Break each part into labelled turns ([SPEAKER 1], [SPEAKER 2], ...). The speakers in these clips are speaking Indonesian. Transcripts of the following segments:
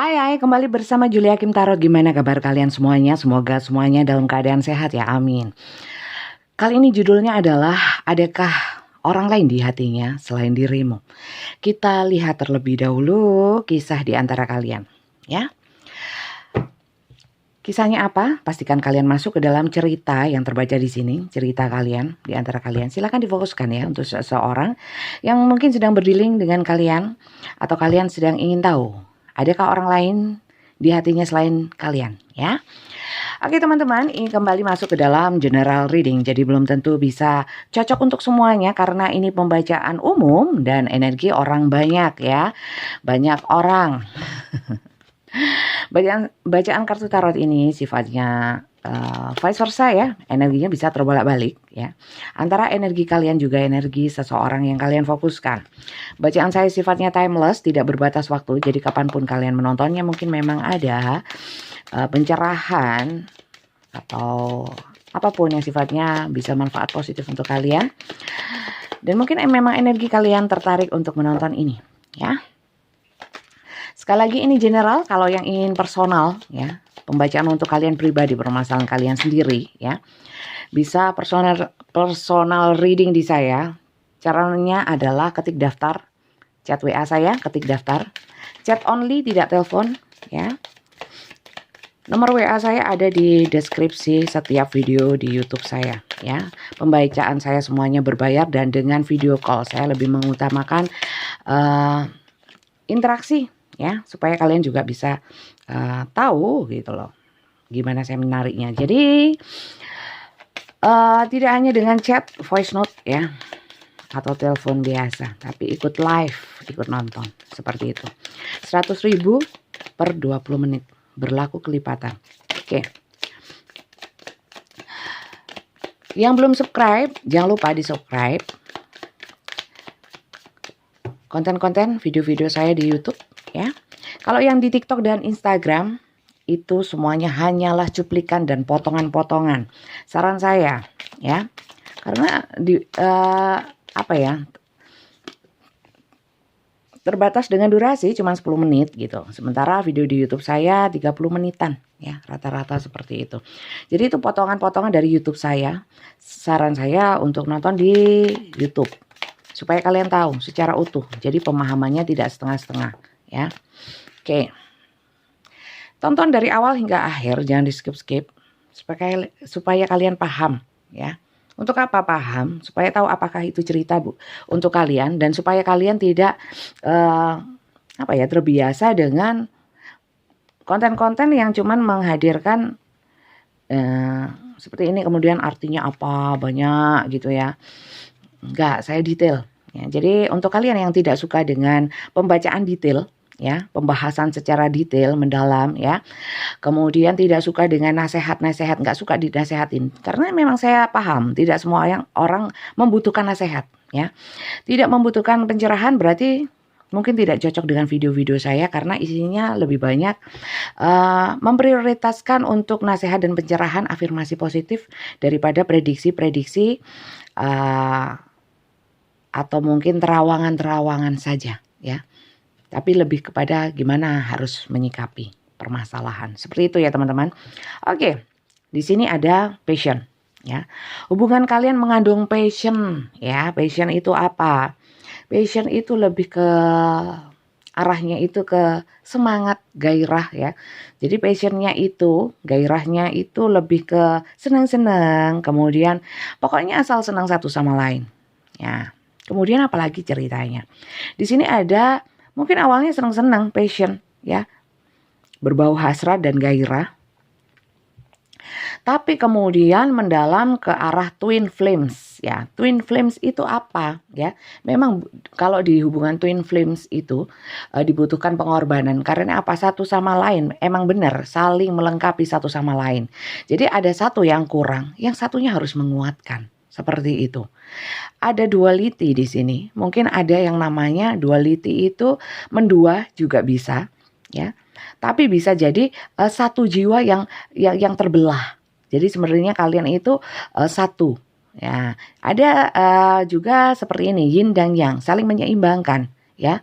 [SPEAKER 1] Hai, kembali bersama Julia Kim Tarot. Gimana kabar kalian semuanya? Semoga semuanya dalam keadaan sehat ya, amin. Kali ini judulnya adalah, adakah orang lain di hatinya selain dirimu? Kita lihat terlebih dahulu kisah di antara kalian, ya. Kisahnya apa? Pastikan kalian masuk ke dalam cerita yang terbaca di sini, cerita kalian di antara kalian. Silakan difokuskan ya untuk seseorang yang mungkin sedang berdealing dengan kalian atau kalian sedang ingin tahu, adakah orang lain di hatinya selain kalian, ya. Oke teman-teman, ini kembali masuk ke dalam general reading. Jadi belum tentu bisa cocok untuk semuanya karena ini pembacaan umum dan energi orang banyak ya. Banyak orang. Bacaan kartu tarot ini sifatnya vice versa ya, energinya bisa terbolak-balik ya. Antara energi kalian juga energi seseorang yang kalian fokuskan. Bacaan saya sifatnya timeless, tidak berbatas waktu, jadi kapanpun kalian menontonnya mungkin memang ada pencerahan atau apapun yang sifatnya bisa manfaat positif untuk kalian. Dan mungkin memang energi kalian tertarik untuk menonton ini ya. Sekali lagi ini general, kalau yang ingin personal ya, pembacaan untuk kalian pribadi, permasalahan kalian sendiri ya, bisa personal reading di saya. Caranya adalah ketik daftar, chat WA saya, ketik daftar, chat only, tidak telepon ya. Nomor WA saya ada di deskripsi setiap video di YouTube saya ya. Pembacaan saya semuanya berbayar dan dengan video call saya lebih mengutamakan interaksi ya, supaya kalian juga bisa tahu gitu loh gimana saya menariknya. Jadi tidak hanya dengan chat, voice note ya, atau telepon biasa, tapi ikut live, ikut nonton seperti itu. 100.000 per 20 menit, berlaku kelipatan. Oke. Yang belum subscribe, jangan lupa di subscribe konten-konten video-video saya di YouTube ya. Kalau yang di TikTok dan Instagram itu semuanya hanyalah cuplikan dan potongan-potongan. Saran saya ya, karena di terbatas dengan durasi cuma 10 menit gitu. Sementara video di YouTube saya 30 menitan ya, rata-rata seperti itu. Jadi itu potongan-potongan dari YouTube saya. Saran saya untuk nonton di YouTube supaya kalian tahu secara utuh. Jadi pemahamannya tidak setengah-setengah ya. Oke. Tonton dari awal hingga akhir, jangan di skip-skip supaya kalian paham ya. Untuk apa paham? Supaya tahu apakah itu cerita untuk kalian, dan supaya kalian tidak terbiasa dengan konten-konten yang cuman menghadirkan seperti ini kemudian artinya apa banyak gitu ya. Enggak, saya detail ya. Jadi untuk kalian yang tidak suka dengan pembacaan detail ya, pembahasan secara detail mendalam ya, kemudian tidak suka dengan nasihat-nasihat, nggak suka dinasehatin, karena memang saya paham tidak semua orang membutuhkan nasihat ya. Tidak membutuhkan pencerahan berarti mungkin tidak cocok dengan video-video saya, karena isinya lebih banyak memprioritaskan untuk nasihat dan pencerahan, afirmasi positif daripada prediksi-prediksi atau mungkin terawangan-terawangan saja ya. Tapi lebih kepada gimana harus menyikapi permasalahan. Seperti itu ya teman-teman. Oke, di sini ada passion ya. Hubungan kalian mengandung passion ya. Passion itu apa? Passion itu lebih ke arahnya itu ke semangat, gairah ya. Jadi passionnya itu, gairahnya itu lebih ke senang-senang. Kemudian pokoknya asal senang satu sama lain ya. Kemudian apalagi ceritanya? Di sini ada mungkin awalnya senang-senang, passion ya, berbau hasrat dan gairah. Tapi kemudian mendalam ke arah twin flames ya. Twin flames itu apa ya? Memang kalau di hubungan twin flames itu dibutuhkan pengorbanan. Karena apa? Satu sama lain emang benar saling melengkapi satu sama lain. Jadi ada satu yang kurang, yang satunya harus menguatkan. Seperti itu. Ada duality di sini. Mungkin ada yang namanya duality itu mendua juga bisa, ya. Tapi bisa jadi satu jiwa yang terbelah. Jadi sebenarnya kalian itu satu. Ya, ada juga seperti ini yin dan yang saling menyeimbangkan, ya.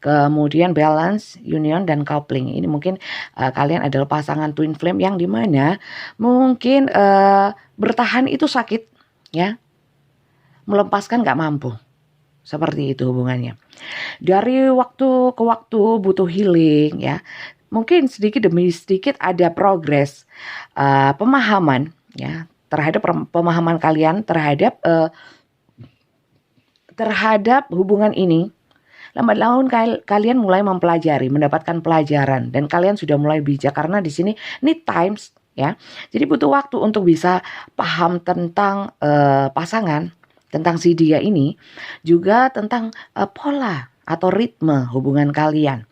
[SPEAKER 1] kemudian balance, union, dan coupling. Ini mungkin kalian adalah pasangan twin flame yang dimana mungkin bertahan itu sakit, ya, melepaskan nggak mampu. Seperti itu hubungannya. Dari waktu ke waktu butuh healing, ya. Mungkin sedikit demi sedikit ada progres pemahaman, ya, terhadap pemahaman kalian terhadap hubungan ini. Lambat laun kalian mulai mempelajari, mendapatkan pelajaran, dan kalian sudah mulai bijak karena di sini need times, ya. Jadi butuh waktu untuk bisa paham tentang pasangan, tentang si dia ini, juga tentang pola atau ritme hubungan kalian.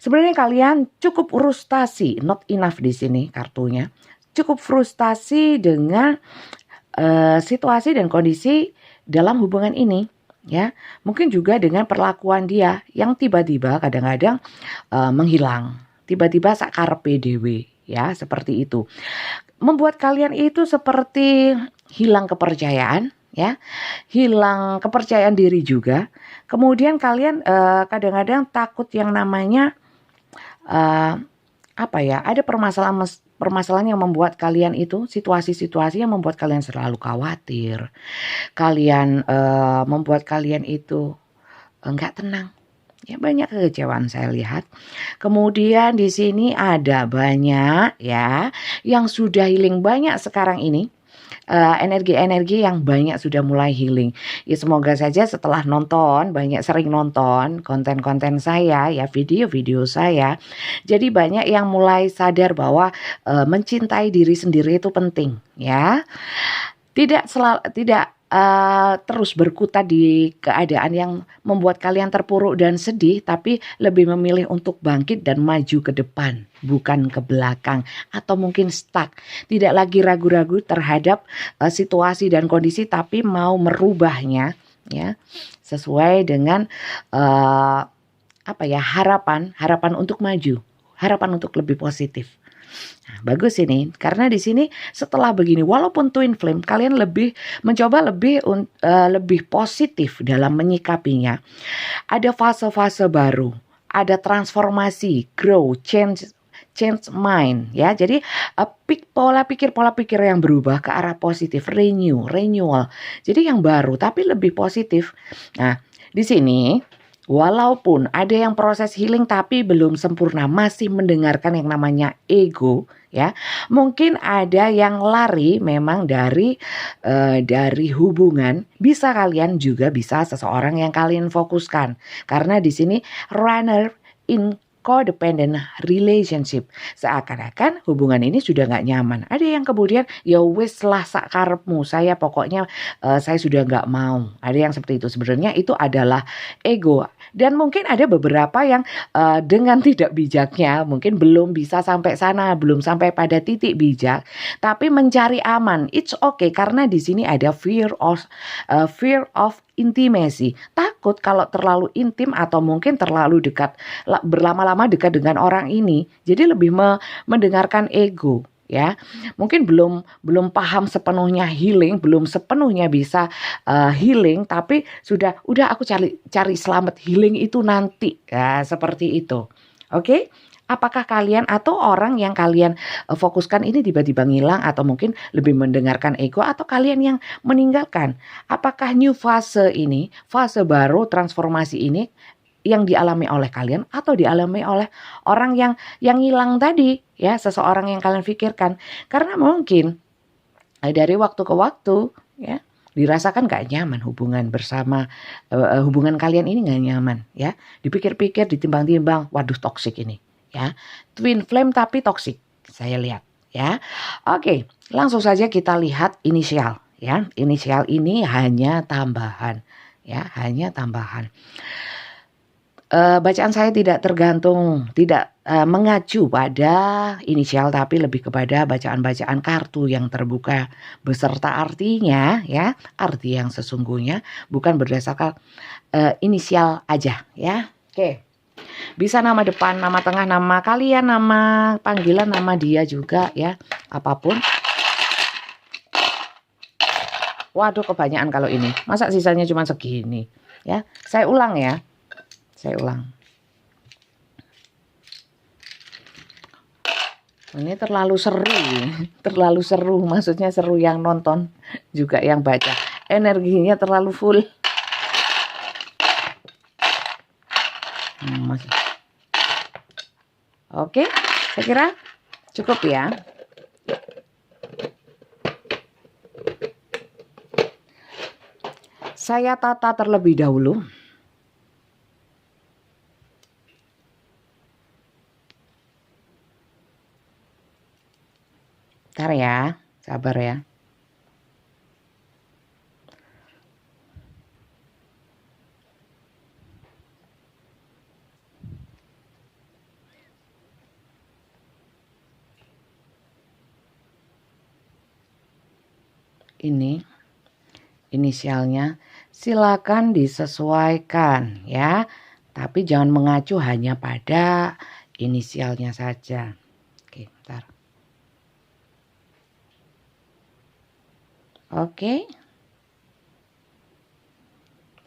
[SPEAKER 1] Sebenarnya kalian cukup frustasi, not enough di sini kartunya. Cukup frustasi dengan situasi dan kondisi dalam hubungan ini, ya. Mungkin juga dengan perlakuan dia yang tiba-tiba kadang-kadang menghilang, tiba-tiba sakarpe dewe, ya, seperti itu. Membuat kalian itu seperti hilang kepercayaan, ya, hilang kepercayaan diri juga. Kemudian kalian kadang-kadang takut yang namanya ada permasalahan yang membuat kalian itu, situasi-situasi yang membuat kalian selalu khawatir. Kalian membuat kalian itu enggak tenang. Ya, banyak kekecewaan saya lihat. Kemudian di sini ada banyak, ya, yang sudah healing banyak sekarang ini. Energi-energi yang banyak sudah mulai healing. Ya, semoga saja setelah sering nonton konten-konten saya, ya, video-video saya, jadi banyak yang mulai sadar bahwa mencintai diri sendiri itu penting, ya. Tidak terus berkutat di keadaan yang membuat kalian terpuruk dan sedih, tapi lebih memilih untuk bangkit dan maju ke depan, bukan ke belakang atau mungkin stuck. Tidak lagi ragu-ragu terhadap situasi dan kondisi, tapi mau merubahnya, ya, sesuai dengan harapan untuk maju, harapan untuk lebih positif. Nah, bagus ini karena di sini setelah begini, walaupun twin flame, kalian mencoba lebih positif dalam menyikapinya. Ada fase-fase baru, ada transformasi, grow, change mind, ya. Jadi pola pikir yang berubah ke arah positif, renewal. Jadi yang baru tapi lebih positif. Nah, di sini walaupun ada yang proses healing tapi belum sempurna, masih mendengarkan yang namanya ego, ya. Mungkin ada yang lari memang dari hubungan. Kalian juga bisa seseorang yang kalian fokuskan. Karena di sini runner in codependent relationship, seakan-akan hubungan ini sudah nggak nyaman. Ada yang kemudian ya wis lah sakarepmu, saya pokoknya saya sudah nggak mau. Ada yang seperti itu. Sebenarnya itu adalah ego. Dan mungkin ada beberapa yang dengan tidak bijaknya mungkin belum bisa sampai sana, belum sampai pada titik bijak, tapi mencari aman. It's okay karena di sini ada fear of intimacy. Takut kalau terlalu intim atau mungkin terlalu dekat, berlama-lama dekat dengan orang ini. Jadi lebih mendengarkan ego, ya. Mungkin belum paham sepenuhnya healing, belum sepenuhnya bisa healing, tapi udah aku cari selamat, healing itu nanti, ya, seperti itu. Oke? Apakah kalian atau orang yang kalian fokuskan ini tiba-tiba ngilang atau mungkin lebih mendengarkan ego, atau kalian yang meninggalkan? Apakah new fase ini, fase baru transformasi ini yang dialami oleh kalian atau dialami oleh orang yang hilang tadi, ya, seseorang yang kalian pikirkan? Karena mungkin dari waktu ke waktu, ya, dirasakan gak nyaman hubungan bersama, hubungan kalian ini gak nyaman, ya. Dipikir-pikir, ditimbang-timbang, waduh toksik ini, ya. Twin flame tapi toksik, saya lihat, ya. Oke, langsung saja kita lihat inisial, ya. Inisial ini hanya tambahan, ya, hanya tambahan. Bacaan saya tidak mengacu pada inisial, tapi lebih kepada bacaan-bacaan kartu yang terbuka beserta artinya, ya, arti yang sesungguhnya, bukan berdasarkan inisial aja, ya. Oke. Bisa nama depan, nama tengah, nama kalian, nama panggilan, nama dia juga, ya, apapun. Waduh, kebanyakan kalau ini. Masa sisanya cuma segini, ya. Saya ulang, ya. Saya ulang. Ini terlalu seru, terlalu seru. Maksudnya seru yang nonton, juga yang baca. Energinya terlalu full. Oke, saya kira cukup ya. Saya tata terlebih dahulu. Bentar ya, sabar ya. Ini inisialnya silakan disesuaikan ya, tapi jangan mengacu hanya pada inisialnya saja. Oke, bentar. Oke,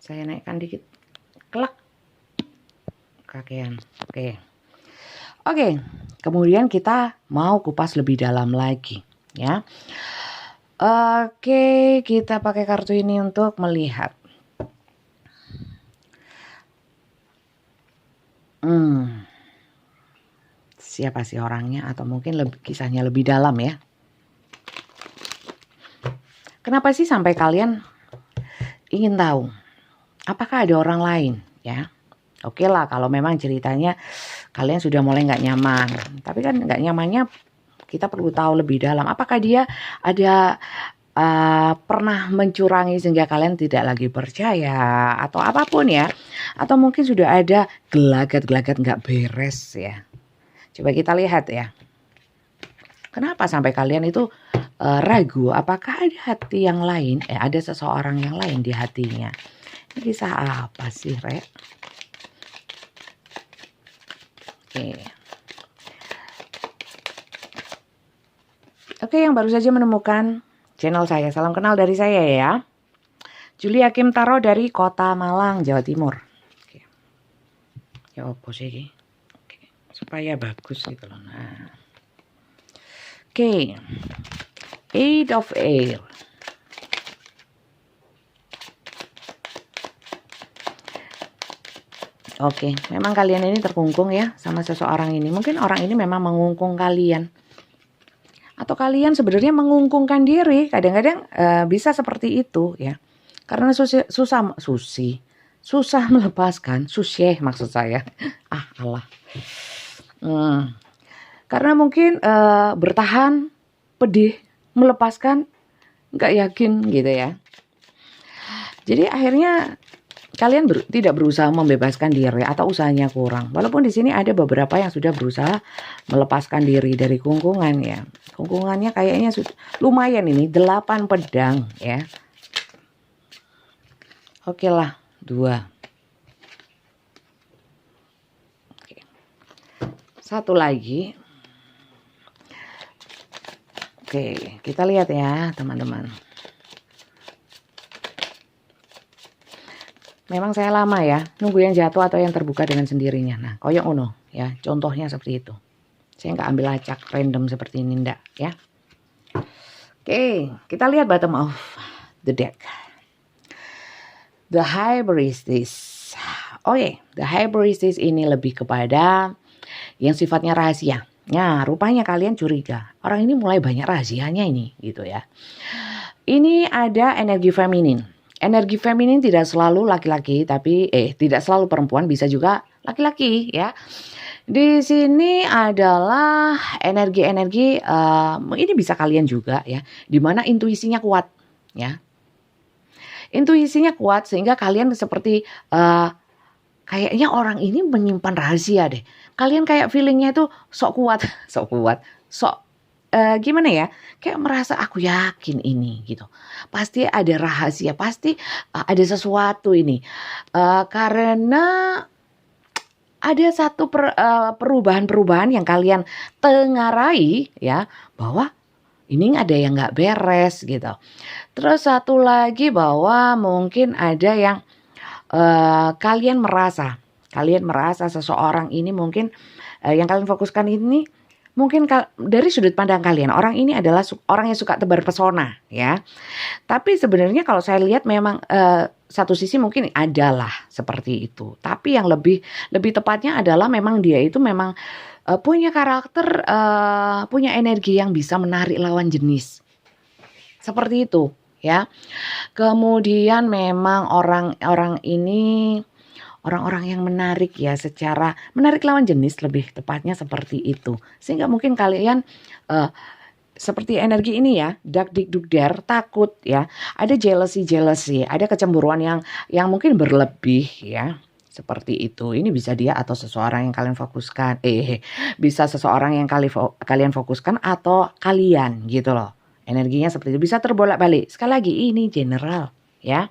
[SPEAKER 1] saya naikkan dikit, kelak, kakean. Oke, kemudian kita mau kupas lebih dalam lagi ya. Oke, kita pakai kartu ini untuk melihat. Siapa sih orangnya, atau mungkin kisahnya lebih dalam ya. Kenapa sih sampai kalian ingin tahu apakah ada orang lain ya? Oke lah, kalau memang ceritanya kalian sudah mulai nggak nyaman, tapi kan nggak nyamannya kita perlu tahu lebih dalam. Apakah dia ada pernah mencurangi sehingga kalian tidak lagi percaya atau apapun ya, atau mungkin sudah ada gelagat-gelagat nggak beres ya. Coba kita lihat ya. Kenapa sampai kalian itu ragu apakah ada hati yang lain, ada seseorang yang lain di hatinya. Ini kisah apa sih, Rek? Oke, yang baru saja menemukan channel saya, salam kenal dari saya ya. Julia Kim Taro dari Kota Malang, Jawa Timur. Oke. Ya opo sih? Oke, supaya bagus gitu loh. Nah. Oke. Eight of Air. Oke, memang kalian ini terkungkung ya sama seseorang ini. Mungkin orang ini memang mengungkung kalian. Atau kalian sebenarnya mengungkungkan diri. Kadang-kadang bisa seperti itu ya. Karena susah melepaskan. Susah maksud saya. Allah. Karena mungkin bertahan, pedih, melepaskan, nggak yakin gitu ya. Jadi akhirnya kalian tidak berusaha membebaskan diri atau usahanya kurang. Walaupun di sini ada beberapa yang sudah berusaha melepaskan diri dari kungkungan ya. Kungkungannya kayaknya lumayan ini, 8 pedang ya. Oke lah, 2. Oke. Satu lagi. Oke, kita lihat ya teman-teman. Memang saya lama ya, nunggu yang jatuh atau yang terbuka dengan sendirinya. Nah, koyok uno ya, contohnya seperti itu. Saya nggak ambil acak random seperti ini, ndak ya. Oke, kita lihat bottom of the deck. The Hybristis. The Hybristis ini lebih kepada yang sifatnya rahasia. Nah, rupanya kalian curiga. Orang ini mulai banyak rahasianya ini, gitu ya. Ini ada energi feminin. Energi feminin tidak selalu laki-laki, tapi tidak selalu perempuan, bisa juga laki-laki ya. Di sini adalah energi-energi ini bisa kalian juga ya, di mana intuisinya kuat ya. Intuisinya kuat sehingga kalian seperti kayaknya orang ini menyimpan rahasia deh. Kalian kayak feelingnya itu sok kuat, gimana ya? Kayak merasa aku yakin ini gitu. Pasti ada rahasia, pasti ada sesuatu ini. Karena ada satu perubahan-perubahan yang kalian tengarai ya, bahwa ini ada yang nggak beres gitu. Terus satu lagi bahwa mungkin ada yang kalian merasa seseorang ini mungkin yang kalian fokuskan ini mungkin dari sudut pandang kalian, orang ini adalah orang yang suka tebar pesona ya. Tapi sebenarnya kalau saya lihat memang satu sisi mungkin adalah seperti itu. Tapi yang lebih tepatnya adalah memang dia itu memang punya karakter, punya energi yang bisa menarik lawan jenis. Seperti itu ya. Kemudian memang orang-orang ini orang-orang yang menarik ya, secara menarik lawan jenis lebih tepatnya seperti itu. Sehingga mungkin kalian seperti energi ini ya, dak dik duk der, takut ya. Ada jealousy, ada kecemburuan yang mungkin berlebih ya. Seperti itu. Ini bisa dia atau seseorang yang kalian fokuskan. Bisa seseorang yang kalian fokuskan atau kalian gitu loh. Energinya seperti itu, bisa terbolak-balik. Sekali lagi ini general ya.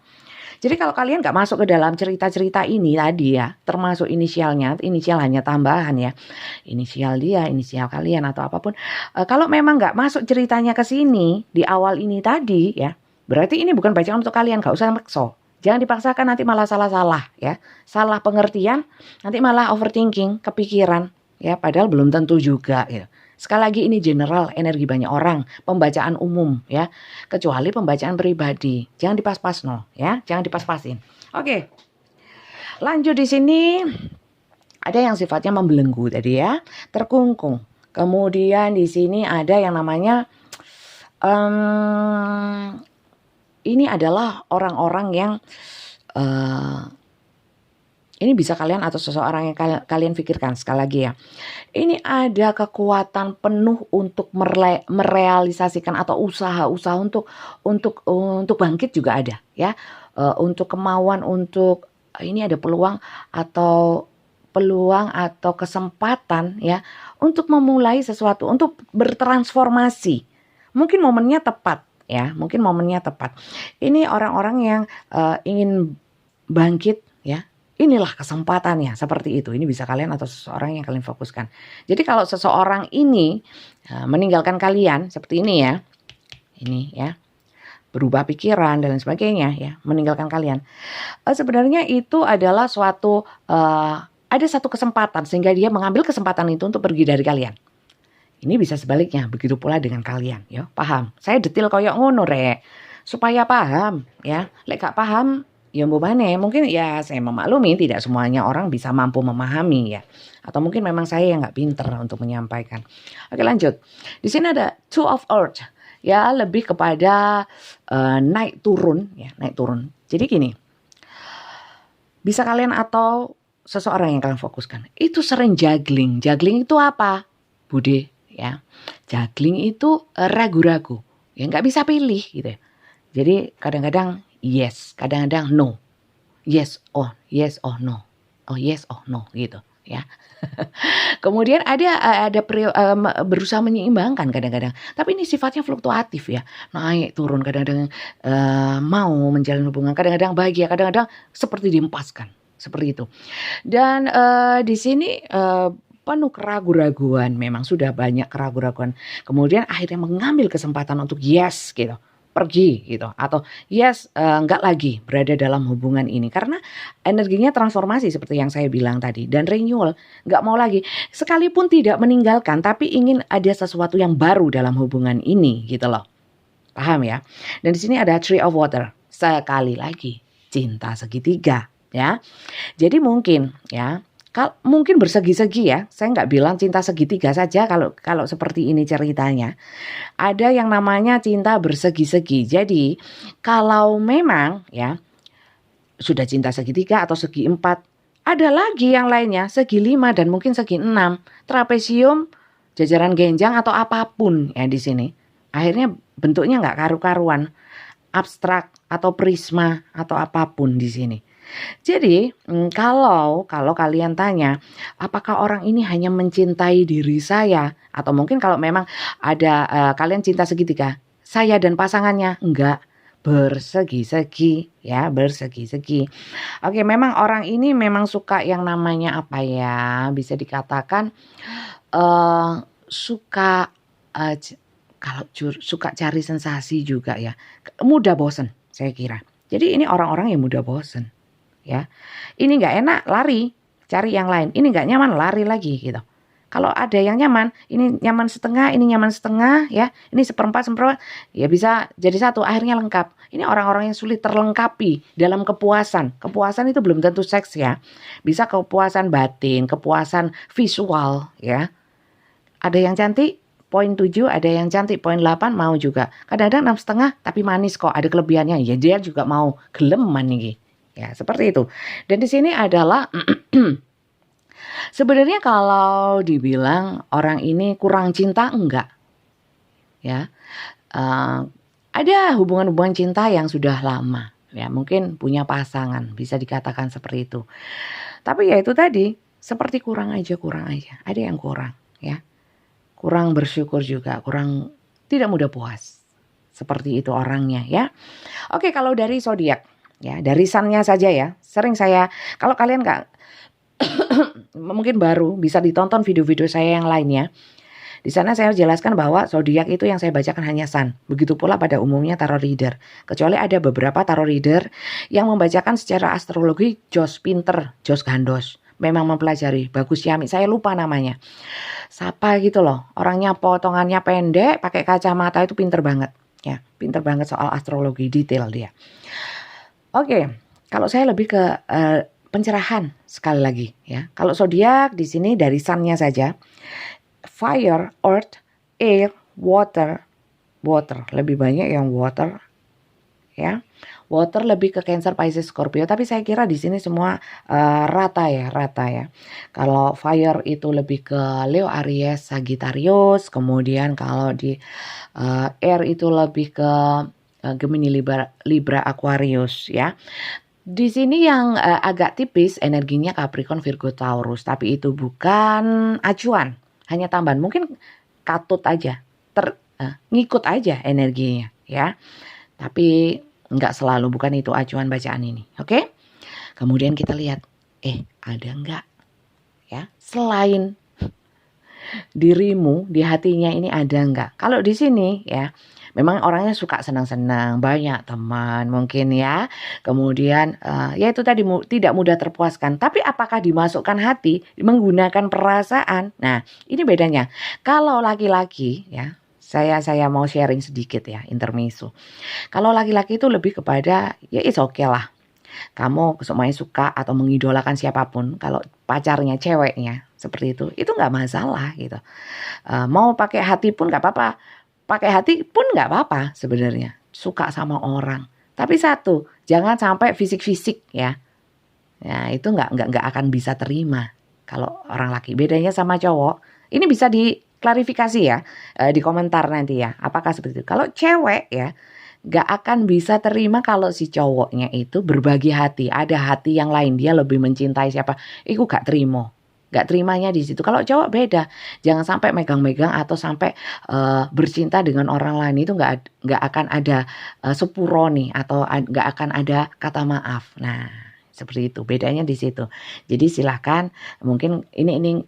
[SPEAKER 1] Jadi kalau kalian gak masuk ke dalam cerita-cerita ini tadi ya, termasuk inisialnya, inisial hanya tambahan ya, inisial dia, inisial kalian atau apapun. Kalau memang gak masuk ceritanya ke sini di awal ini tadi ya, berarti ini bukan bacaan untuk kalian, gak usah makso. Jangan dipaksakan, nanti malah salah-salah ya, salah pengertian, nanti malah overthinking, kepikiran ya, padahal belum tentu juga ya. Sekali lagi ini general, energi banyak orang, pembacaan umum ya. Kecuali pembacaan pribadi. Jangan dipas-pas no ya, jangan dipas-pasin. Oke. Lanjut di sini ada yang sifatnya membelenggu tadi ya, terkungkung. Kemudian di sini ada yang namanya ini adalah orang-orang yang ini bisa kalian atau seseorang yang kalian pikirkan. Sekali lagi ya, ini ada kekuatan penuh untuk merealisasikan atau usaha untuk bangkit juga ada ya. Untuk kemauan, untuk ini ada peluang atau kesempatan ya untuk memulai sesuatu, untuk bertransformasi. Mungkin momennya tepat ya, Ini orang-orang yang ingin bangkit ya. Inilah kesempatannya, seperti itu. Ini bisa kalian atau seseorang yang kalian fokuskan. Jadi kalau seseorang ini meninggalkan kalian seperti ini ya. Ini ya. Berubah pikiran dan lain sebagainya ya, meninggalkan kalian. Sebenarnya itu adalah suatu ada satu kesempatan sehingga dia mengambil kesempatan itu untuk pergi dari kalian. Ini bisa sebaliknya, begitu pula dengan kalian ya. Paham? Saya detail koyok ngono rek. Supaya paham ya. Lek gak paham ya mungkin ya saya memaklumi tidak semuanya orang bisa mampu memahami ya. Atau mungkin memang saya yang gak pinter untuk menyampaikan. Oke lanjut. Di sini ada Two of Earth. Ya lebih kepada naik turun ya. Naik turun. Jadi gini. Bisa kalian atau seseorang yang kalian fokuskan. Itu sering juggling. Juggling itu apa? Bude ya. Juggling itu ragu-ragu. Ya gak bisa pilih gitu ya. Jadi kadang-kadang yes, kadang-kadang no. Yes, oh no. Oh yes, oh no gitu ya. Kemudian ada berusaha menyeimbangkan kadang-kadang. Tapi ini sifatnya fluktuatif ya. Naik turun, kadang-kadang mau menjalin hubungan, kadang-kadang bahagia, kadang-kadang seperti diempaskan. Seperti itu. Dan di sini penuh keraguan-raguan, memang sudah banyak keraguan-raguan. Kemudian akhirnya mengambil kesempatan untuk yes gitu. Pergi gitu, atau yes enggak lagi berada dalam hubungan ini karena energinya transformasi seperti yang saya bilang tadi, dan renewal, enggak mau lagi sekalipun tidak meninggalkan tapi ingin ada sesuatu yang baru dalam hubungan ini gitu loh. Paham ya? Dan di sini ada Three of Water, sekali lagi cinta segitiga ya. Jadi mungkin ya, mungkin bersegi-segi ya. Saya nggak bilang cinta segitiga saja kalau seperti ini ceritanya. Ada yang namanya cinta bersegi-segi. Jadi kalau memang ya sudah cinta segitiga atau segi 4, ada lagi yang lainnya segi 5 dan mungkin segi 6, trapesium, jajaran genjang atau apapun ya di sini. Akhirnya bentuknya nggak karu-karuan, abstrak atau prisma atau apapun di sini. Jadi kalau kalian tanya apakah orang ini hanya mencintai diri saya, atau mungkin kalau memang ada kalian cinta segitiga, saya dan pasangannya enggak, bersegi-segi ya, bersegi-segi. Oke, memang orang ini memang suka yang namanya apa ya, bisa dikatakan suka suka cari sensasi juga ya, mudah bosen saya kira. Jadi ini orang-orang yang mudah bosen. Ya, ini nggak enak lari, cari yang lain. Ini nggak nyaman lari lagi gitu. Kalau ada yang nyaman, ini nyaman setengah, ini nyaman setengah ya, ini seperempat, ya bisa jadi satu, akhirnya lengkap. Ini orang-orang yang sulit terlengkapi dalam kepuasan. Kepuasan itu belum tentu seks ya. Bisa kepuasan batin, kepuasan visual ya. Ada yang cantik, poin 7, ada yang cantik, poin 8 mau juga. Kadang-kadang 6,5 tapi manis kok, ada kelebihannya. Ya dia juga mau geleman nih. Ya, seperti itu. Dan di sini adalah sebenarnya kalau dibilang orang ini kurang cinta, enggak. Ya. Ada hubungan-hubungan cinta yang sudah lama. Ya, mungkin punya pasangan, bisa dikatakan seperti itu. Tapi ya itu tadi, seperti kurang aja. Ada yang kurang, ya. Kurang bersyukur juga, kurang tidak mudah puas. Seperti itu orangnya, ya. Oke, kalau dari zodiak, ya, dari sun-nya saja ya. Sering saya, kalau kalian nggak mungkin baru, bisa ditonton video-video saya yang lainnya. Di sana saya jelaskan bahwa zodiak itu yang saya bacakan hanya sun. Begitu pula pada umumnya tarot reader. Kecuali ada beberapa tarot reader yang membacakan secara astrologi jos pinter, jos gandos. Memang mempelajari, bagus Yami, saya lupa namanya. Siapa gitu loh, orangnya potongannya pendek, pakai kacamata, itu pinter banget. Ya, pinter banget soal astrologi, detail dia. Oke, kalau saya lebih ke pencerahan sekali lagi ya. Kalau zodiak di sini dari sun-nya saja. Fire, earth, air, water, lebih banyak yang water, ya. Water lebih ke Cancer, Pisces, Scorpio. Tapi saya kira di sini semua rata ya. Kalau fire itu lebih ke Leo, Aries, Sagittarius. Kemudian kalau di air itu lebih ke Gemini, Libra, Aquarius, ya. Di sini yang agak tipis energinya Capricorn, Virgo, Taurus. Tapi itu bukan acuan. Hanya tambahan, mungkin katut aja, ngikut aja energinya ya. Tapi nggak selalu, bukan itu acuan bacaan ini. Oke? Kemudian kita lihat, ada nggak ya selain dirimu di hatinya ini ada nggak? Kalau di sini ya, memang orangnya suka senang-senang, banyak teman mungkin ya. Kemudian ya itu tadi tidak mudah terpuaskan. Tapi apakah dimasukkan hati, menggunakan perasaan? Nah, ini bedanya. Kalau laki-laki ya, saya mau sharing sedikit ya, intermezzo. Kalau laki-laki itu lebih kepada ya it's okay lah. Kamu semuanya suka atau mengidolakan siapapun, kalau pacarnya ceweknya seperti itu nggak masalah gitu. Mau pakai hati pun nggak apa-apa. Pakai hati pun nggak apa-apa sebenarnya, suka sama orang. Tapi satu, jangan sampai fisik-fisik ya. Ya itu nggak akan bisa terima kalau orang laki. Bedanya sama cowok, ini bisa diklarifikasi ya di komentar nanti ya. Apakah seperti itu? Kalau cewek ya, nggak akan bisa terima kalau si cowoknya itu berbagi hati. Ada hati yang lain, dia lebih mencintai siapa. Itu gak terima. Gak terimanya di situ. Kalau cowok beda, jangan sampai megang-megang atau sampai bercinta dengan orang lain, itu nggak akan ada sepuro nih, atau nggak akan ada kata maaf. Nah seperti itu, bedanya di situ. Jadi silahkan, mungkin ini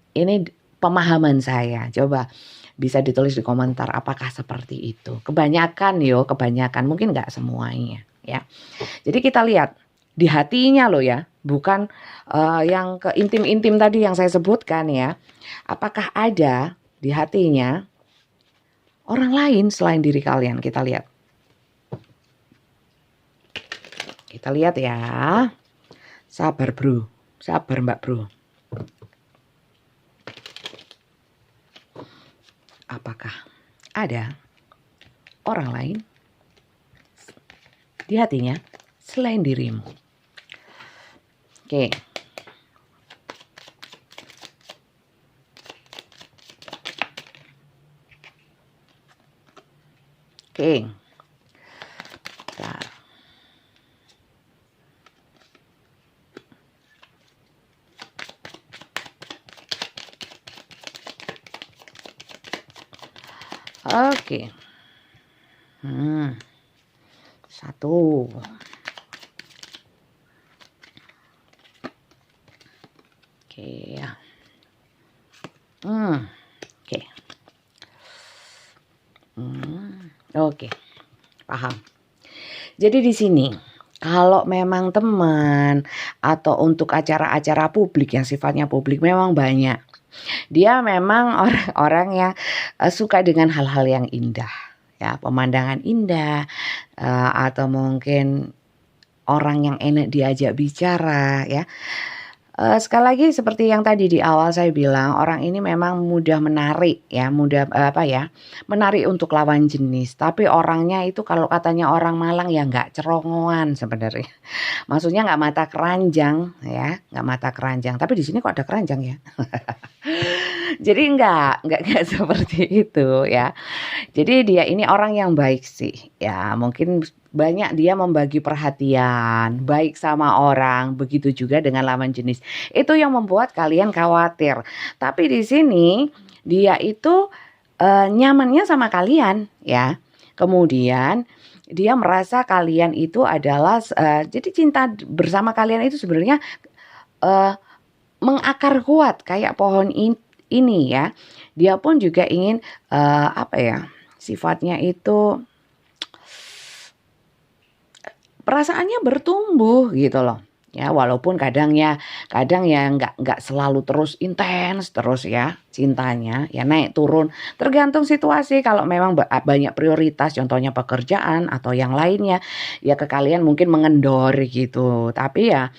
[SPEAKER 1] pemahaman saya. Coba bisa ditulis di komentar apakah seperti itu. Kebanyakan mungkin nggak semuanya ya. Jadi kita lihat di hatinya loh ya, bukan yang ke intim-intim tadi yang saya sebutkan ya. Apakah ada di hatinya orang lain selain diri kalian? Kita lihat. Kita lihat ya. Sabar bro, sabar mbak bro. Apakah ada orang lain di hatinya selain dirimu? Oke. Oke. Bentar. Oke. Satu. Oke ya. Oke. Oke. Paham. Jadi di sini kalau memang teman atau untuk acara-acara publik yang sifatnya publik memang banyak. Dia memang orang-orang yang suka dengan hal-hal yang indah, ya, pemandangan indah, atau mungkin orang yang enak diajak bicara, ya. Sekali lagi seperti yang tadi di awal saya bilang, orang ini memang mudah menarik ya, mudah menarik untuk lawan jenis. Tapi orangnya itu kalau katanya orang Malang ya nggak cerongoan sebenarnya. Maksudnya nggak mata keranjang ya, nggak mata keranjang. Tapi di sini kok ada keranjang ya? Jadi nggak seperti itu ya. Jadi dia ini orang yang baik sih. Ya, mungkin banyak dia membagi perhatian, baik sama orang, begitu juga dengan lawan jenis. Itu yang membuat kalian khawatir. Tapi di sini dia itu nyamannya sama kalian ya. Kemudian dia merasa kalian itu adalah jadi cinta bersama kalian itu sebenarnya mengakar kuat kayak pohon ini ya. Dia pun juga ingin sifatnya itu perasaannya bertumbuh gitu loh. Ya, walaupun kadang ya nggak selalu terus intens terus ya cintanya, ya naik turun tergantung situasi. Kalau memang banyak prioritas, contohnya pekerjaan atau yang lainnya, ya ke kalian mungkin mengendor gitu. Tapi ya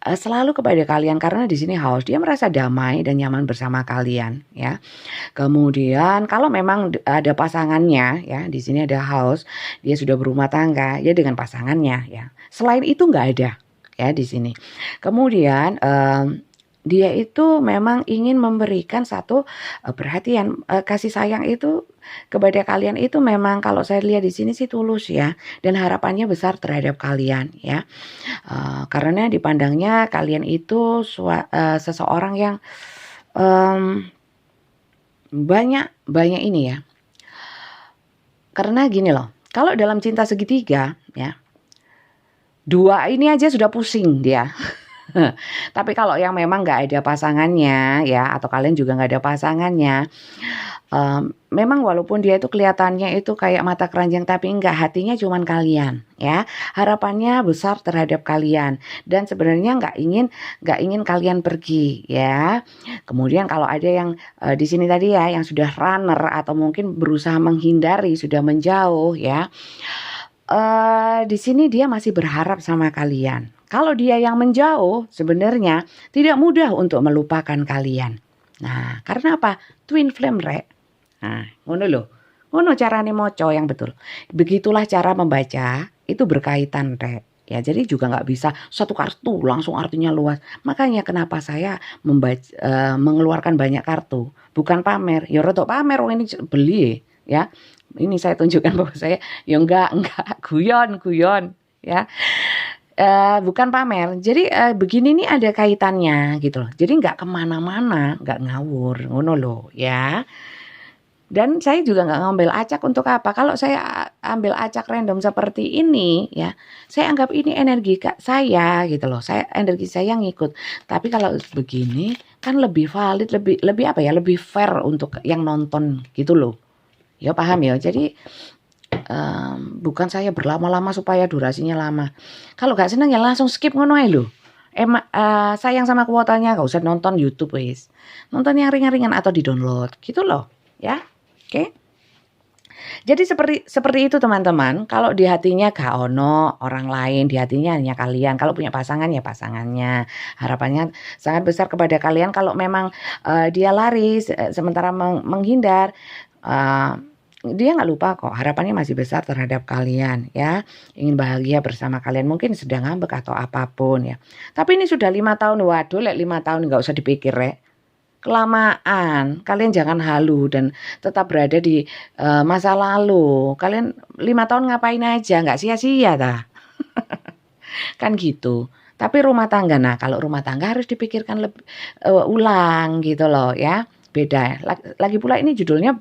[SPEAKER 1] selalu kepada kalian karena di sini haus. Dia merasa damai dan nyaman bersama kalian ya. Kemudian kalau memang ada pasangannya ya, di sini ada haus, dia sudah berumah tangga ya dengan pasangannya ya. Selain itu nggak ada ya di sini. Kemudian dia itu memang ingin memberikan satu perhatian, kasih sayang itu kepada kalian itu memang kalau saya lihat di sini sih tulus ya, dan harapannya besar terhadap kalian ya. Karena dipandangnya kalian itu seseorang yang banyak ini ya. Karena gini loh, kalau dalam cinta segitiga ya, 2 ini aja sudah pusing dia. Tapi kalau yang memang nggak ada pasangannya ya, atau kalian juga nggak ada pasangannya, memang walaupun dia itu kelihatannya itu kayak mata keranjang tapi enggak, hatinya cuman kalian ya. Harapannya besar terhadap kalian dan sebenarnya nggak ingin kalian pergi ya. Kemudian kalau ada yang di sini tadi ya yang sudah runner atau mungkin berusaha menghindari, sudah menjauh ya. Di sini dia masih berharap sama kalian. Kalau dia yang menjauh sebenarnya tidak mudah untuk melupakan kalian. Nah, karena apa? Twin flame rek. Nah, ngono lho. Ngono carane maca yang betul. Begitulah cara membaca, itu berkaitan rek. Ya, jadi juga nggak bisa satu kartu langsung artinya luas. Makanya kenapa saya mengeluarkan banyak kartu, bukan pamer. Ya rodok pamer wong ini beli ya. Ini saya tunjukkan bahwa saya ya enggak guyon ya. Bukan pamer. Jadi begini nih ada kaitannya gitu loh. Jadi nggak kemana-mana, nggak ngawur, ngono loh ya. Dan saya juga nggak ngambil acak untuk apa. Kalau saya ambil acak random seperti ini ya, saya anggap ini energi saya gitu loh. Energi saya ngikut. Tapi kalau begini kan lebih valid, lebih fair untuk yang nonton gitu loh. Ya paham ya. Jadi bukan saya berlama-lama supaya durasinya lama. Kalau gak seneng ya langsung skip ngono ae lho. Sayang sama kuotanya gak usah nonton YouTube wis. Nonton yang ringan-ringan atau di-download gitu loh, ya. Oke. Jadi seperti itu teman-teman. Kalau di hatinya gak ono orang lain, di hatinya hanya kalian. Kalau punya pasangan ya pasangannya. Harapannya sangat besar kepada kalian. Kalau memang dia lari sementara menghindar, dia nggak lupa kok, harapannya masih besar terhadap kalian ya, ingin bahagia bersama kalian, mungkin sedang ngambek atau apapun ya. Tapi ini sudah 5 tahun, waduh 5 tahun nggak usah dipikir kelamaan. Kalian jangan halu dan tetap berada di masa lalu. Kalian 5 tahun ngapain aja, nggak sia-sia dah. Kan gitu. Tapi rumah tangga, nah kalau rumah tangga harus dipikirkan ulang gitu loh ya, beda. Lagi pula ini judulnya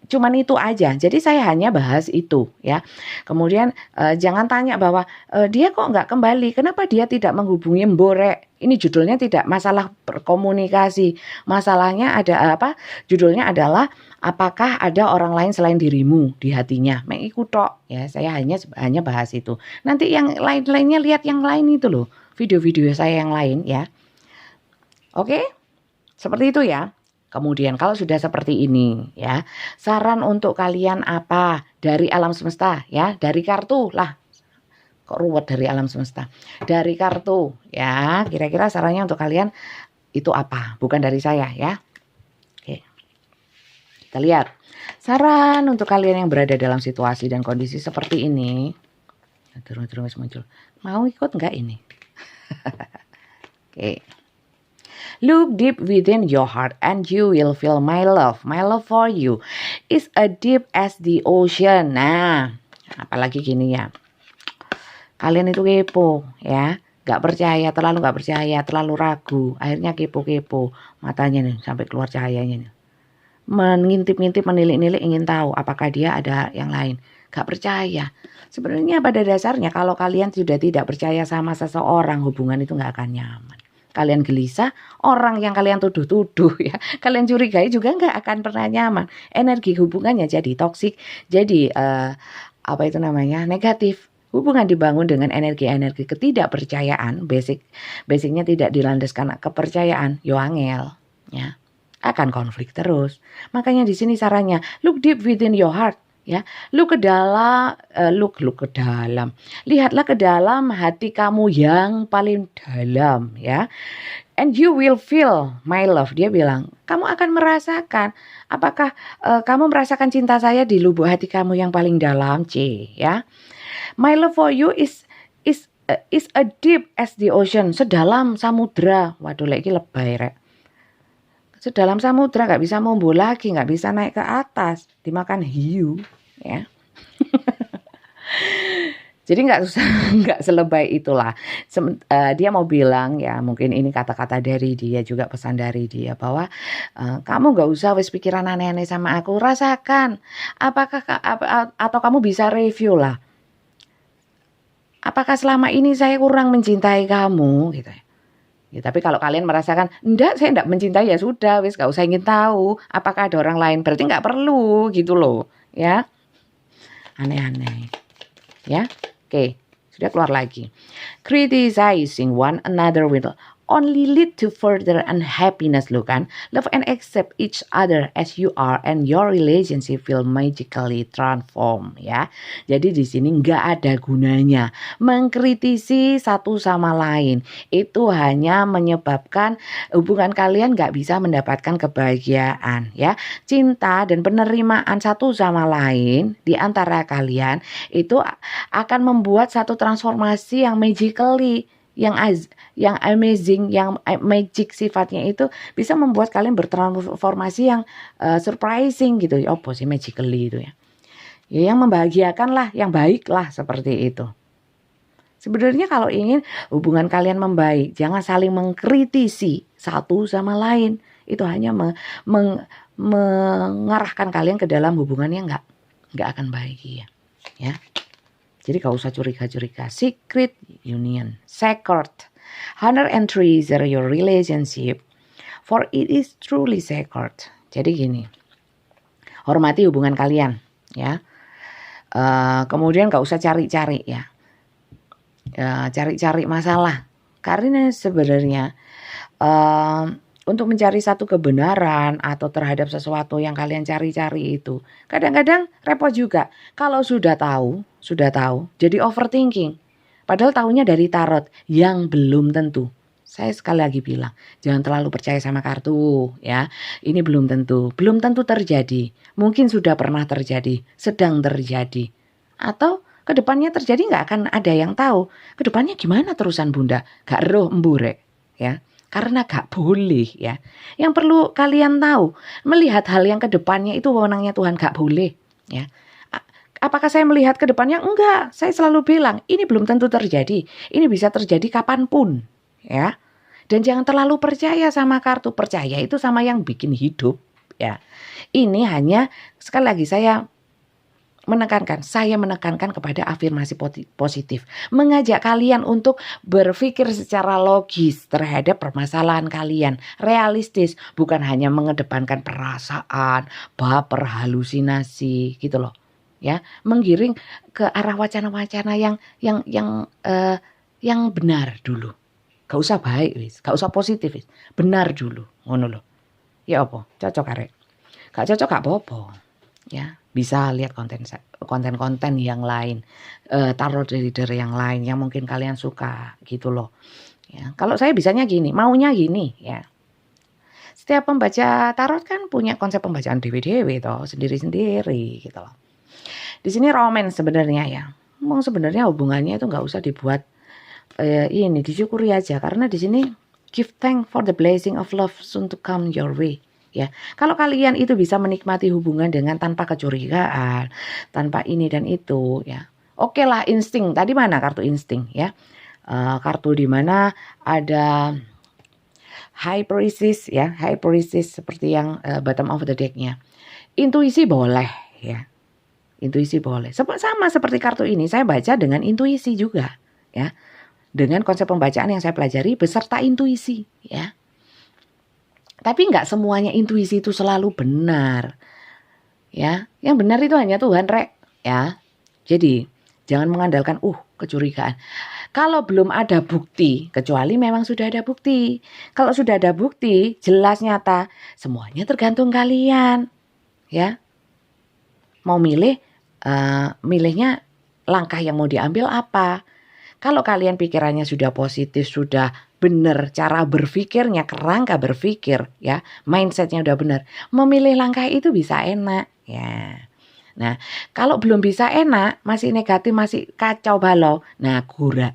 [SPEAKER 1] cuman itu aja. Jadi saya hanya bahas itu ya. Kemudian jangan tanya bahwa dia kok nggak kembali, kenapa dia tidak menghubungi Mborek. Ini judulnya tidak masalah berkomunikasi. Masalahnya ada apa? Judulnya adalah apakah ada orang lain selain dirimu di hatinya. Iku tok ya. Saya hanya bahas itu. Nanti yang lain-lainnya lihat yang lain itu loh. Video-video saya yang lain ya. Oke? Seperti itu ya. Kemudian kalau sudah seperti ini ya, saran untuk kalian apa dari alam semesta ya, dari kartu lah. Kok ruwet dari alam semesta? Dari kartu ya, kira-kira sarannya untuk kalian itu apa? Bukan dari saya ya. Oke. Kita lihat. Saran untuk kalian yang berada dalam situasi dan kondisi seperti ini. Terus muncul. Mau ikut enggak ini? Oke. Look deep within your heart and you will feel my love. My love for you is as deep as the ocean. Nah, apalagi gini ya. Kalian itu kepo ya. Terlalu gak percaya, terlalu ragu. Akhirnya kepo-kepo. Matanya nih sampai keluar cahayanya nih. Mengintip-ngintip, menilik-nilik ingin tahu apakah dia ada yang lain. Gak percaya. Sebenarnya pada dasarnya kalau kalian sudah tidak percaya sama seseorang, hubungan itu gak akan nyaman. Kalian gelisah, orang yang kalian tuduh-tuduh ya, kalian curigai juga nggak akan pernah nyaman. Energi hubungannya jadi toksik, jadi negatif. Hubungan dibangun dengan energi-energi ketidakpercayaan, basicnya tidak dilandaskan kepercayaan, yo angel, ya akan konflik terus. Makanya di sini sarannya, look deep within your heart. Ya, look ke dalam, lihatlah ke dalam hati kamu yang paling dalam ya, and you will feel my love. Dia bilang, kamu akan merasakan, apakah kamu merasakan cinta saya di lubuk hati kamu yang paling dalam, ya. My love for you is a deep as the ocean, sedalam samudra. Waduh, lagi lebay rek. Sedalam samudra, gak bisa membuh lagi, gak bisa naik ke atas, dimakan hiu ya. Jadi gak selebay itulah. Dia mau bilang ya, mungkin ini kata-kata dari dia juga, pesan dari dia bahwa kamu gak usah wis pikiran aneh-aneh sama aku, rasakan atau kamu bisa review lah, apakah selama ini saya kurang mencintai kamu gitu ya. Ya, tapi kalau kalian merasakan, saya enggak mencintai, ya sudah, wis gak usah ingin tahu apakah ada orang lain, berarti nggak perlu gitu loh, ya. Aneh-aneh, ya. Oke, sudah keluar lagi. Criticizing one another will only lead to further unhappiness, loh kan. Love and accept each other as you are and your relationship will magically transform, ya. Jadi di sini nggak ada gunanya mengkritisi satu sama lain. Itu hanya menyebabkan hubungan kalian nggak bisa mendapatkan kebahagiaan, ya. Cinta dan penerimaan satu sama lain di antara kalian itu akan membuat satu transformasi yang magically, yang amazing, yang magic sifatnya itu bisa membuat kalian bertransformasi yang surprising gitu ya. Apa sih magically itu ya? Ya yang membahagiakan lah, yang baik lah, seperti itu. Sebenarnya kalau ingin hubungan kalian membaik, jangan saling mengkritisi satu sama lain. Itu hanya mengarahkan kalian ke dalam hubungan yang nggak akan bahagia, ya. Jadi gak usah curiga-curiga. Secret union, sacred, honor and treasure your relationship, for it is truly sacred. Jadi gini, hormati hubungan kalian, ya. Kemudian gak usah cari-cari ya, cari-cari masalah. Karena sebenarnya untuk mencari satu kebenaran atau terhadap sesuatu yang kalian cari-cari itu kadang-kadang repot juga. Kalau sudah tahu, jadi overthinking. Padahal tahunya dari tarot yang belum tentu. Saya sekali lagi bilang, jangan terlalu percaya sama kartu ya. Ini belum tentu terjadi. Mungkin sudah pernah terjadi, sedang terjadi. Atau kedepannya terjadi, nggak akan ada yang tahu. Kedepannya gimana terusan bunda? Gak roh embure ya. Karena gak boleh ya. Yang perlu kalian tahu, melihat hal yang kedepannya itu wewenangnya Tuhan, gak boleh ya. Apakah saya melihat ke depannya? Enggak, saya selalu bilang ini belum tentu terjadi. Ini bisa terjadi kapanpun, ya. Dan jangan terlalu percaya sama kartu. Percaya itu sama yang bikin hidup, ya. Ini hanya, sekali lagi saya menekankan kepada afirmasi positif. Mengajak kalian untuk berpikir secara logis terhadap permasalahan kalian. Realistis, bukan hanya mengedepankan perasaan, baper, halusinasi, gitu loh. Ya, menggiring ke arah wacana-wacana yang benar dulu. Gak usah baik, gak usah positif, benar dulu, ngono loh. Ya apa? Cocok arek. Gak cocok gak apa-apa. Ya, bisa lihat konten-konten yang lain, tarot reader yang lain yang mungkin kalian suka gitu loh. Ya, kalau saya bisanya gini, maunya gini ya. Setiap pembaca tarot kan punya konsep pembacaan dewe-dewe toh, sendiri-sendiri gitu loh. Di sini romance sebenarnya ya. Mau sebenarnya hubungannya itu nggak usah dibuat ini, disyukuri aja karena di sini give thanks for the blessing of love soon to come your way. Ya, kalau kalian itu bisa menikmati hubungan dengan tanpa kecurigaan, tanpa ini dan itu, ya, oke lah insting. Tadi mana kartu insting ya? Kartu di mana ada high priestess ya, high priestess seperti yang bottom of the decknya. Intuisi boleh ya, intuisi boleh. Sama seperti kartu ini, saya baca dengan intuisi juga ya, dengan konsep pembacaan yang saya pelajari beserta intuisi ya. Tapi nggak semuanya intuisi itu selalu benar. Ya, yang benar itu hanya Tuhan, Rek. Ya. Jadi, jangan mengandalkan kecurigaan. Kalau belum ada bukti, kecuali memang sudah ada bukti. Kalau sudah ada bukti, jelas nyata, semuanya tergantung kalian. Ya. Mau milih, milihnya langkah yang mau diambil apa? Kalau kalian pikirannya sudah positif, sudah benar cara berpikirnya, kerangka berpikir ya, mindsetnya udah benar, memilih langkah itu bisa enak ya. Nah, kalau belum bisa enak, masih negatif, masih kacau balau. Nah,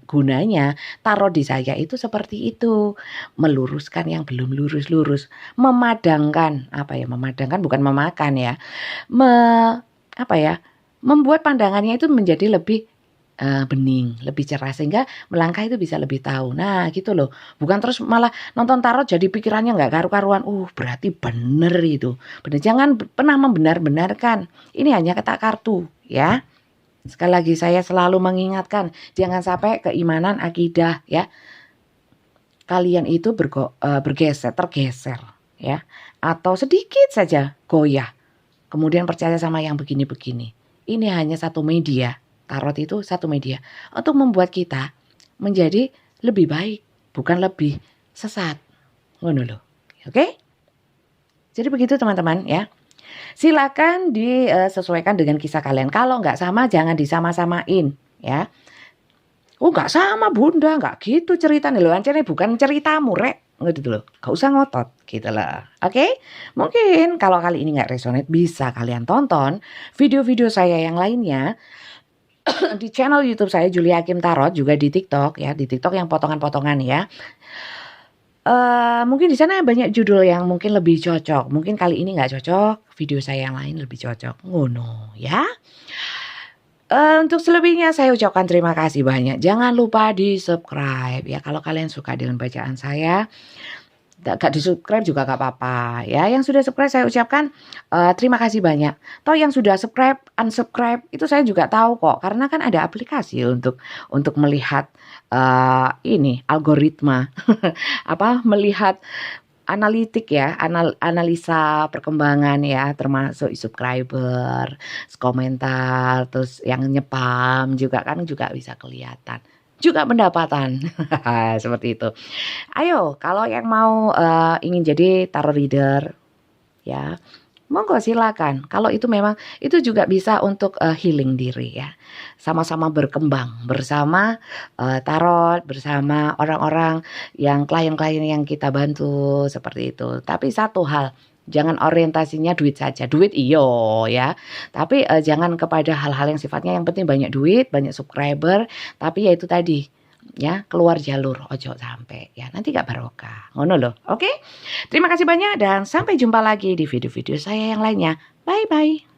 [SPEAKER 1] gunanya taruh di saya itu seperti itu, meluruskan yang belum lurus-lurus, memadangkan memadangkan bukan memakan ya, membuat pandangannya itu menjadi lebih bening, lebih cerah sehingga melangkah itu bisa lebih tahu. Nah gitu loh, bukan terus malah nonton tarot jadi pikirannya nggak karu-karuan. Berarti bener itu, bener. Jangan pernah membenar-benarkan. Ini hanya kata kartu ya. Sekali lagi saya selalu mengingatkan, jangan sampai keimanan akidah ya kalian itu tergeser ya, atau sedikit saja goyah. Kemudian percaya sama yang begini-begini. Ini hanya satu media. Tarot itu satu media untuk membuat kita menjadi lebih baik, bukan lebih sesat. Ngono loh. Oke? Jadi begitu teman-teman ya. Silakan disesuaikan dengan kisah kalian. Kalau nggak sama jangan disama-samain ya. Nggak sama bunda, nggak gitu ceritanya loh. Ancernya bukan ceritamu Rek. Gitu loh. Gak usah ngotot gitu lah. Oke? Mungkin kalau kali ini nggak resonate bisa kalian tonton video-video saya yang lainnya di channel YouTube saya Julia Hakim Tarot, juga di TikTok ya, di TikTok yang potongan-potongan ya. Mungkin di sana banyak judul yang mungkin lebih cocok. Mungkin kali ini nggak cocok, video saya yang lain lebih cocok. Ngono ya. Untuk selebihnya saya ucapkan terima kasih banyak. Jangan lupa di subscribe ya kalau kalian suka dengan bacaan saya. Gak di subscribe juga gak apa-apa ya. Yang sudah subscribe saya ucapkan terima kasih banyak. Toh yang sudah subscribe, unsubscribe itu saya juga tahu kok, karena kan ada aplikasi untuk melihat ini algoritma melihat analitik ya, analisa perkembangan ya, termasuk subscriber, komentar, terus yang nyepam juga kan juga bisa kelihatan. Juga pendapatan seperti itu. Ayo kalau yang mau ingin jadi tarot reader ya, monggo silakan. Kalau itu memang itu juga bisa untuk healing diri ya, sama-sama berkembang bersama tarot, bersama orang-orang yang klien-klien yang kita bantu seperti itu. Tapi satu hal, jangan orientasinya duit saja. Duit iyo ya. Tapi jangan kepada hal-hal yang sifatnya yang penting banyak duit, banyak subscriber. Tapi ya itu tadi ya, keluar jalur ojo sampai ya. Nanti gak barokah. Ngono loh. Oke? Terima kasih banyak dan sampai jumpa lagi di video-video saya yang lainnya. Bye-bye.